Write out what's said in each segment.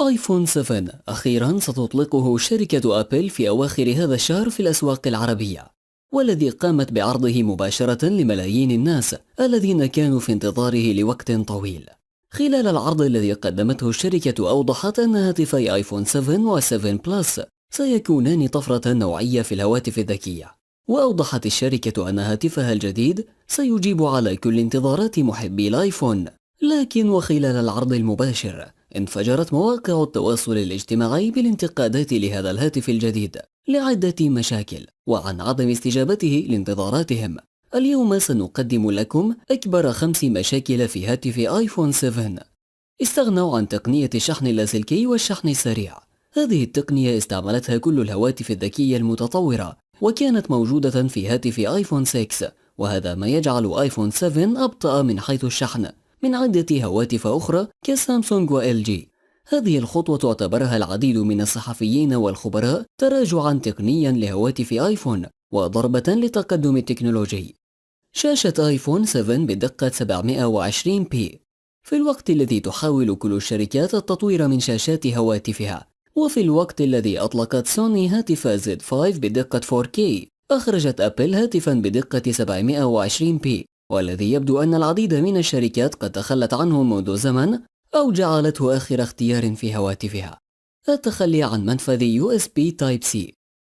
آيفون 7 أخيرا ستطلقه شركة أبل في أواخر هذا الشهر في الأسواق العربية، والذي قامت بعرضه مباشرة لملايين الناس الذين كانوا في انتظاره لوقت طويل. خلال العرض الذي قدمته الشركة أوضحت أن هاتفي آيفون 7 و7 بلس سيكونان طفرة نوعية في الهواتف الذكية، وأوضحت الشركة أن هاتفها الجديد سيجيب على كل انتظارات محبي الآيفون. لكن وخلال العرض المباشر انفجرت مواقع التواصل الاجتماعي بالانتقادات لهذا الهاتف الجديد لعدة مشاكل وعن عدم استجابته لانتظاراتهم. اليوم سنقدم لكم أكبر 5 مشاكل في هاتف آيفون 7. استغنوا عن تقنية الشحن اللاسلكي والشحن السريع. هذه التقنية استعملتها كل الهواتف الذكية المتطورة وكانت موجودة في هاتف آيفون 6، وهذا ما يجعل آيفون 7 أبطأ من حيث الشحن من عدة هواتف أخرى كسامسونج وإل جي. هذه الخطوة اعتبرها العديد من الصحفيين والخبراء تراجعا تقنيا لهواتف آيفون وضربة للتقدم التكنولوجي. شاشة آيفون 7 بدقة 720p. في الوقت الذي تحاول كل الشركات التطوير من شاشات هواتفها، وفي الوقت الذي أطلقت سوني هاتف زد 5 بدقة 4K، أخرجت أبل هاتفا بدقة 720p، والذي يبدو أن العديد من الشركات قد تخلت عنه منذ زمن أو جعلته آخر اختيار في هواتفها. التخلي عن منفذ USB Type-C.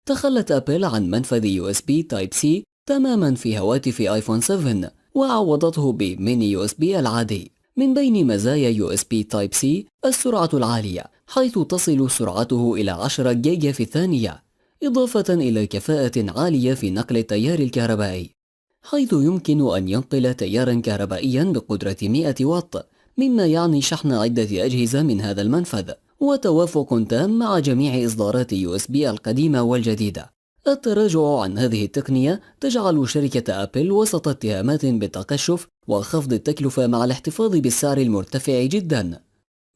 تخلت أبل عن منفذ USB Type-C تماما في هواتف آيفون 7 وعوضته بميني USB العادي. من بين مزايا USB Type-C السرعة العالية، حيث تصل سرعته إلى 10 جيجا في الثانية، إضافة إلى كفاءة عالية في نقل التيار الكهربائي، حيث يمكن أن ينقل تيارا كهربائيا بقدرة 100 واط، مما يعني شحن عدة أجهزة من هذا المنفذ، وتوافق تام مع جميع إصدارات USB القديمة والجديدة. التراجع عن هذه التقنية تجعل شركة أبل وسط اتهامات بالتقشف وخفض التكلفة مع الاحتفاظ بالسعر المرتفع جدا.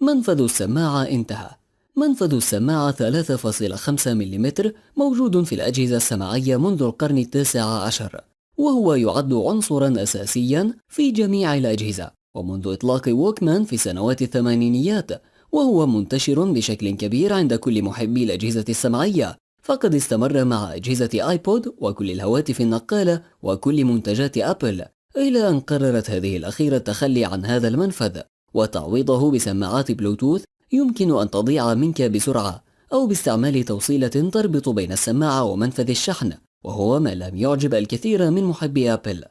منفذ السماعة انتهى. منفذ السماعة 3.5 ملم موجود في الأجهزة السماعية منذ القرن التاسع عشر، وهو يعد عنصرا أساسيا في جميع الأجهزة، ومنذ إطلاق ووكمان في سنوات الثمانينيات وهو منتشر بشكل كبير عند كل محبي الأجهزة السمعية، فقد استمر مع أجهزة آيبود وكل الهواتف النقالة وكل منتجات أبل، إلى أن قررت هذه الأخيرة التخلي عن هذا المنفذ وتعويضه بسماعات بلوتوث يمكن أن تضيع منك بسرعة، أو باستعمال توصيلة تربط بين السماعة ومنفذ الشحن، وهو ما لم يعجب الكثير من محبي أبل.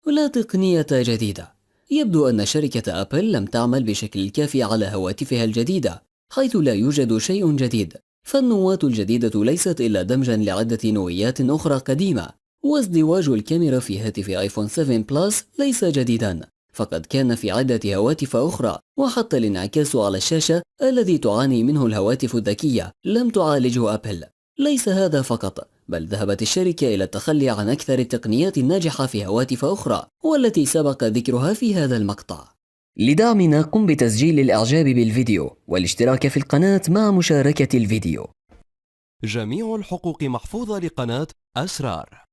ولا تقنية جديدة. يبدو أن شركة أبل لم تعمل بشكل الكافي على هواتفها الجديدة، حيث لا يوجد شيء جديد، فالنواة الجديدة ليست إلا دمجا لعدة نويات أخرى قديمة. وازدواج الكاميرا في هاتف آيفون 7 بلس ليس جديدا، فقد كان في عدة هواتف أخرى، وحتى الانعكاس على الشاشة الذي تعاني منه الهواتف الذكية لم تعالجه أبل. ليس هذا فقط، بل ذهبت الشركة إلى التخلي عن أكثر التقنيات الناجحة في هواتف أخرى، والتي سبق ذكرها في هذا المقطع. لدعمنا قم بتسجيل الإعجاب بالفيديو والاشتراك في القناة مع مشاركة الفيديو. جميع الحقوق محفوظة لقناة أسرار.